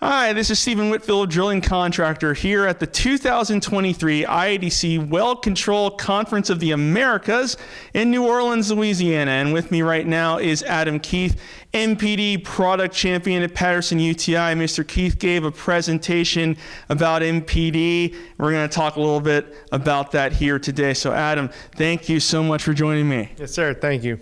Hi, this is Stephen Whitfield, drilling contractor here at the 2023 IADC Well Control Conference of the Americas in New Orleans, Louisiana. And with me right now is Adam Keith, MPD product champion at Patterson-UTI. Mr. Keith gave a presentation about MPD. We're going to talk a little bit about that here today. So Adam, thank you so much for joining me. Yes, sir. Thank you.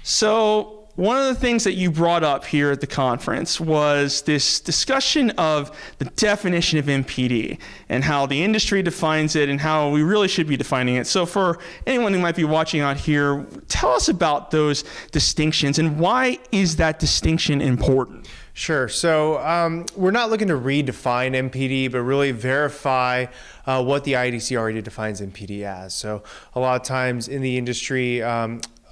So one of the things that you brought up here at the conference was this discussion of the definition of MPD and how the industry defines it and how we really should be defining it. So for anyone who might be watching out here, tell us about those distinctions and why is that distinction important? Sure. So we're not looking to redefine MPD, but really verify what the IADC already defines MPD as. So a lot of times in the industry,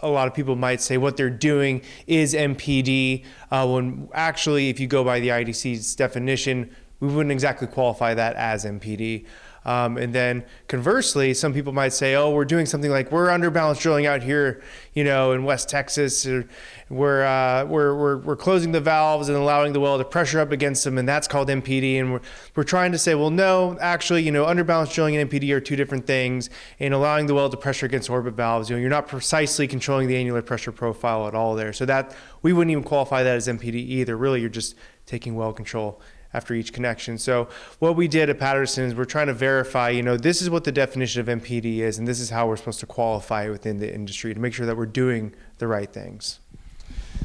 a lot of people might say what they're doing is MPD, when actually, if you go by the IADC's definition, we wouldn't exactly qualify that as MPD. And then conversely, some people might say, oh, we're doing something like we're underbalance drilling out here, in West Texas. Or we're closing the valves and allowing the well to pressure up against them, and that's called MPD. And we're trying to say, well, no, actually, underbalance drilling and MPD are two different things. And allowing the well to pressure against orbit valves, you're not precisely controlling the annular pressure profile at all there. So that we wouldn't even qualify that as MPD either. Really, you're just taking well control after each connection. So what we did at Patterson is we're trying to verify, this is what the definition of MPD is, and this is how we're supposed to qualify within the industry to make sure that we're doing the right things.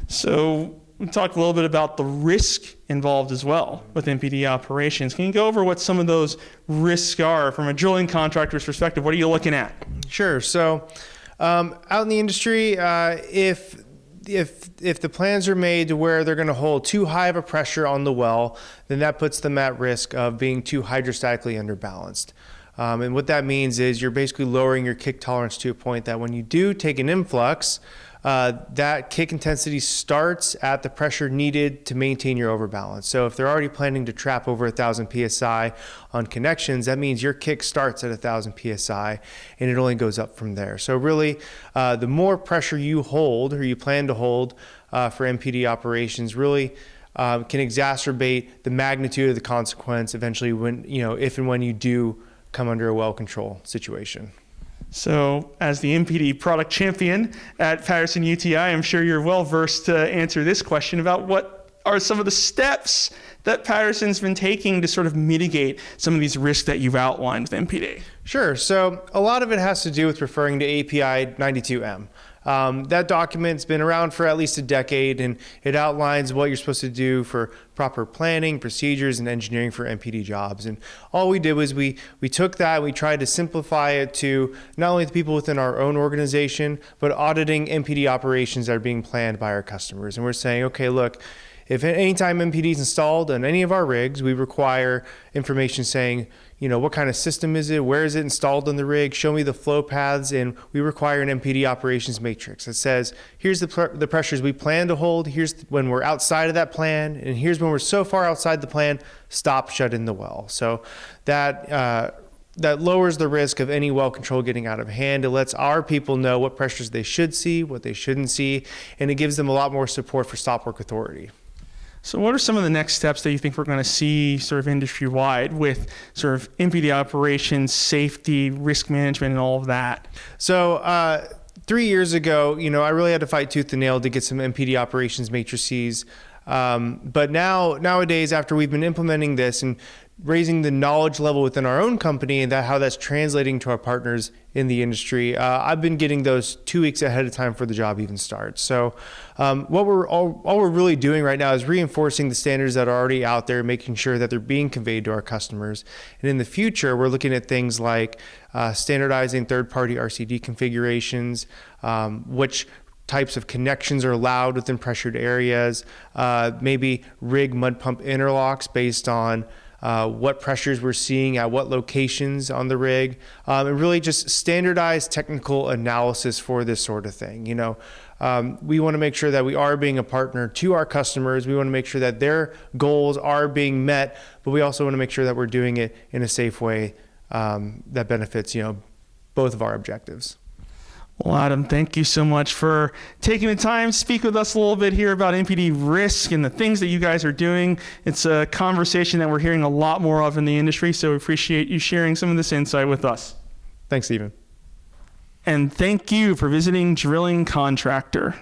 So we talked a little bit about the risk involved as well with MPD operations. Can you go over what some of those risks are from a drilling contractor's perspective? What are you looking at? Sure. So out in the industry, if the plans are made to where they're going to hold too high of a pressure on the well, then that puts them at risk of being too hydrostatically underbalanced. And what that means is you're basically lowering your kick tolerance to a point that when you do take an influx, that kick intensity starts at the pressure needed to maintain your overbalance. So if they're already planning to trap over 1,000 PSI on connections, that means your kick starts at 1,000 PSI and it only goes up from there. So really, the more pressure you hold or you plan to hold for MPD operations really can exacerbate the magnitude of the consequence eventually when, if and when you do come under a well control situation. So as the MPD product champion at Patterson-UTI, I'm sure you're well versed to answer this question about what are some of the steps that Patterson's been taking to sort of mitigate some of these risks that you've outlined with MPD. Sure. So a lot of it has to do with referring to API 92M. That document's been around for at least a decade, and it outlines what you're supposed to do for proper planning, procedures, and engineering for MPD jobs. And all we did was we took that and we tried to simplify it to not only the people within our own organization, but auditing MPD operations that are being planned by our customers. And we're saying, okay, look, if anytime MPD is installed on any of our rigs, we require information saying, what kind of system is it? Where is it installed on the rig? Show me the flow paths. And we require an MPD operations matrix that says, here's the pressures we plan to hold. Here's when we're outside of that plan. And here's when we're so far outside the plan, stop, shut in the well. So that lowers the risk of any well control getting out of hand. It lets our people know what pressures they should see, what they shouldn't see. And it gives them a lot more support for stop work authority. So what are some of the next steps that you think we're going to see sort of industry-wide with sort of MPD operations, safety, risk management, and all of that? So 3 years ago, I really had to fight tooth and nail to get some MPD operations matrices. But nowadays, after we've been implementing this and raising the knowledge level within our own company and how that's translating to our partners in the industry, I've been getting those 2 weeks ahead of time before the job even starts. So what we're really doing right now is reinforcing the standards that are already out there, making sure that they're being conveyed to our customers. And in the future, we're looking at things like standardizing third-party RCD configurations, which types of connections are allowed within pressured areas, maybe rig mud pump interlocks based on what pressures we're seeing at what locations on the rig, and really just standardized technical analysis for this sort of thing. We want to make sure that we are being a partner to our customers. We want to make sure that their goals are being met, but we also want to make sure that we're doing it in a safe way that benefits, both of our objectives. Well, Adam, thank you so much for taking the time to speak with us a little bit here about NPD risk and the things that you guys are doing. It's a conversation that we're hearing a lot more of in the industry, so we appreciate you sharing some of this insight with us. Thanks, Stephen. And thank you for visiting Drilling Contractor.